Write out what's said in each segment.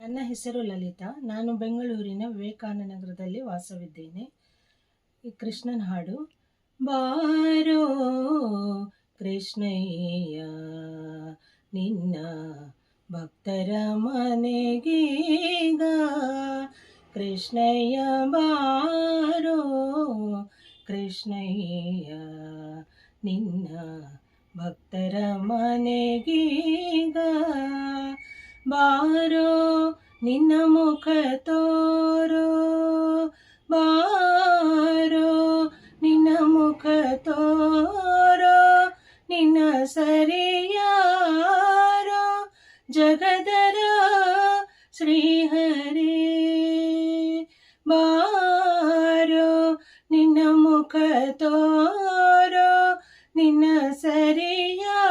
ನನ್ನ ಹೆಸರು ಲಲಿತಾ. ನಾನು ಬೆಂಗಳೂರಿನ ವಿವೇಕಾನಂದ ನಗರದಲ್ಲಿ ವಾಸವಿದ್ದೇನೆ. ಈ ಕೃಷ್ಣನ ಹಾಡು. ಬಾರೋ ಕೃಷ್ಣಯ್ಯ ನಿನ್ನ ಭಕ್ತರ ಮನೆಗೀಗ, ಕೃಷ್ಣಯ್ಯ ಬಾರೋ ಕೃಷ್ಣಯ್ಯ ನಿನ್ನ ಭಕ್ತರ ಮನೆಗೀಗ, ಬಾರೋ ನಿನ್ನ ಮುಖ ತೋರೋ, ಬಾರೋ ನಿನ್ನ ಮುಖ ತೋರೋ, ನಿನ್ನ ಸರಿಯಾರೋ ಜಗದರ ಶ್ರೀಹರಿ, ಬಾರೋ ನಿನ್ನ ಮುಖ ತೋರೋ, ನಿನ್ನ ಸರಿಯಾರೋ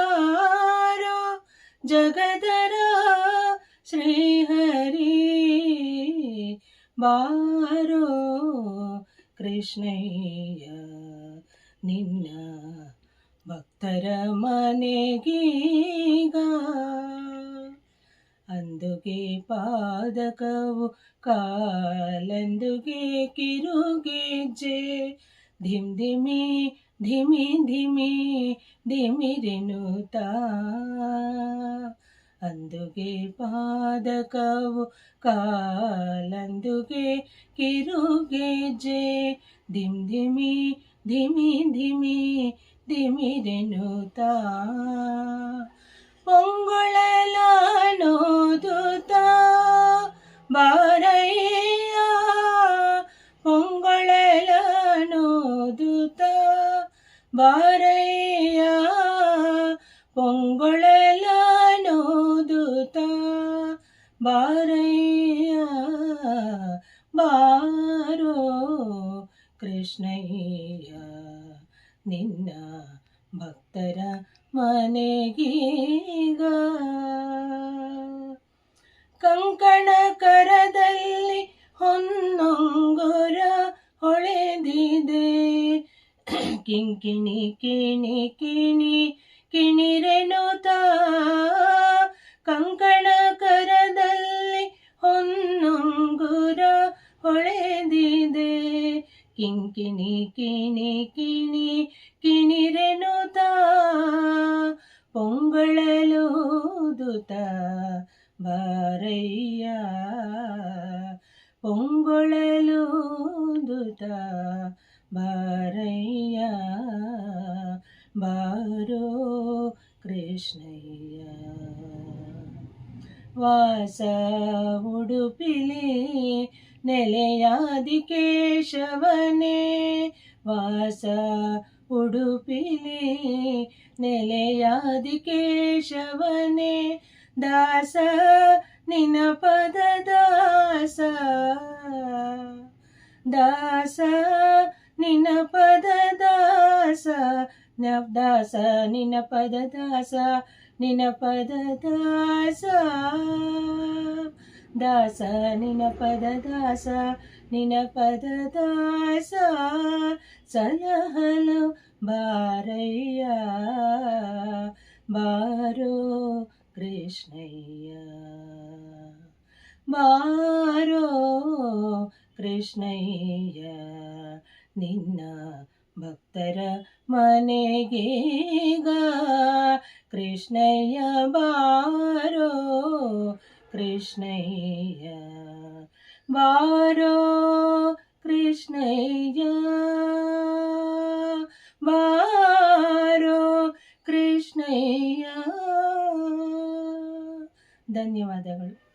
ಜಗದರ ಶ್ರೀಹರಿ, ಬಾರೋ ಕೃಷ್ಣಯ್ಯ ನಿನ್ನ ಭಕ್ತರ ಮನೆಗೀಗ. ಅಂದುಗೆ ಪಾದಕವು ಕಾಲಂದುಗೆ ಕಿರುಗೆಜ್ಜೆ, ಧಿಮ್ ಧಿಮಿ ಧಿಮಿ ಧಿಮಿ ಧಿಮಿರೆನುತ್ತಾ, ಅಂದುಗೆ ಪಾದಕವು ಕಾಲಂದುಗೆ ಕಿರುಗೆಜ್ಜೆ, ಧಿಮ್ ಧಿಮಿ ಧಿಮಿ ಧಿಮಿ ಧಿಮಿರೆನುತ್ತಾ, ಪೊಂಗೊಳಲಾನೋದುತ್ತಾ ಬಾರಯ್ಯ, ಪೊಂಗೊಳಲಾನೋದುತ್ತಾ ಬಾರಯ್ಯ, ಪೊಂಗೊಳಲಾನೋದುತ್ತಾ ಬಾರಯ್ಯ, ಬಾರೋ ಕೃಷ್ಣಯ್ಯ ನಿನ್ನ ಭಕ್ತರ ಮನೆಗೀಗ. ಕಂಕಣ ಕರದಲ್ಲಿ ಹೊನ್ನೊಂಗುರ ಹೊಳೆದಿದೆ, ಕಿಂಕಿಣಿ ಕಿಣಿ ಕಿಣಿ ಕಿಣಿರೆನುತ್ತಾ, ಕಂಕಣ ಕರದಲ್ಲಿ ಹೊನ್ನೊಂಗುರ ಹೊಳೆದಿದೆ, ಕಿಂಕಿಣಿ ಕಿಣಿ ಕಿಣಿ ಕಿಣಿರೆನುತ್ತಾ, ಪೊಂಗೊಳಲೂದುತ್ತಾ ಬಾರಯ್ಯ, ಪೊಂಗೊಳಲೂದುತ್ತಾ ಬಾರಯ್ಯ, ಬಾರೋ ಕೃಷ್ಣಯ್ಯ. ವಾಸ ಉಡುಪಿಲಿ ನೆಲೆಯಾದಿ ಕೇಶವನೇ, ವಾಸ ಉಡುಪಿಲಿ ನೆಲೆಯಾದಿ ಕೇಶವನೇ, ದಾಸ ನಿನ ಪದ ದಾಸ, ದಾಸ ನಿನ ಪದ ದಾಸ, ದಾಸ ನಿನ ಪದ ದಾಸ, ನಿನ ಪದ ದಾಸ, ದಾಸ ನಿನ ಪದ ದಾಸ, ನಿನ ಪದ ದಾಸ, ಸಲಹಲು ಬಾರಯ್ಯ, ಬಾರೋ ಕೃಷ್ಣಯ್ಯ, ಬಾರೋ ಕೃಷ್ಣಯ್ಯ ನಿನ್ನ ಭಕ್ತರ ಮನೆಗೀಗ, ಕೃಷ್ಣಯ್ಯ ಬಾರೋ ಕೃಷ್ಣಯ್ಯ, ಬಾರೋ ಕೃಷ್ಣಯ್ಯ, ಬಾರೋ ಕೃಷ್ಣಯ್ಯ. ಧನ್ಯವಾದಗಳು.